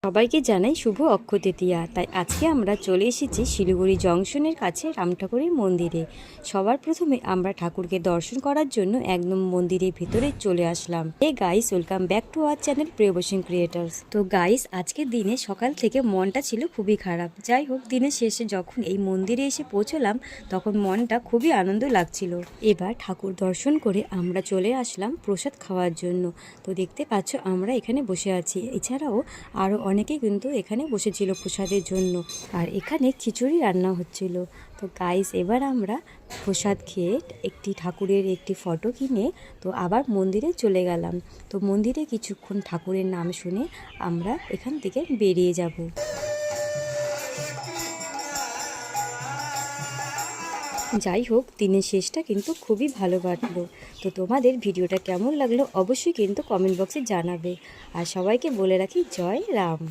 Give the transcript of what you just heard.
সবাইকে জানাই শুভ অক্ষয় তৃতীয়া। তাই আজকে আমরা চলে এসেছি শিলিগুড়ি জংশনের কাছে রামঠাকুরের মন্দিরে। সবার প্রথমে আমরা ঠাকুরকে দর্শন করার জন্য একদম মন্দিরের ভিতরে চলে আসলাম। Guys, welcome back to our channel প্রিয়বসিং ক্রিয়েটার্স। তো গাইস, আজকের দিনে সকাল থেকে মনটা ছিল খুবই খারাপ। যাই হোক, দিনের শেষে যখন এই মন্দিরে এসে পৌঁছলাম তখন মনটা খুবই আনন্দ লাগছিল। এবার ঠাকুর দর্শন করে আমরা চলে আসলাম প্রসাদ খাওয়ার জন্য। তো দেখতে পাচ্ছ আমরা এখানে বসে আছি। এছাড়াও আরও অনেকেই কিন্তু এখানে বসেছিল প্রসাদের জন্য। আর এখানে খিচুড়ি রান্না হচ্ছিল। তো গাইস, এবার আমরা প্রসাদ খেয়ে একটি ঠাকুরের একটি ফটো কিনে তো আবার মন্দিরে চলে গেলাম। তো মন্দিরে কিছুক্ষণ ঠাকুরের নাম শুনে আমরা এখান থেকে বেরিয়ে যাব। যাই হোক, দিনের শেষটা কিন্তু খুবই ভালো কাটলো। তো তোমাদের ভিডিওটা কেমন লাগলো অবশ্যই কিন্তু কমেন্ট বক্সে জানাবে। আর সবাইকে বলে রাখি, জয় রাম।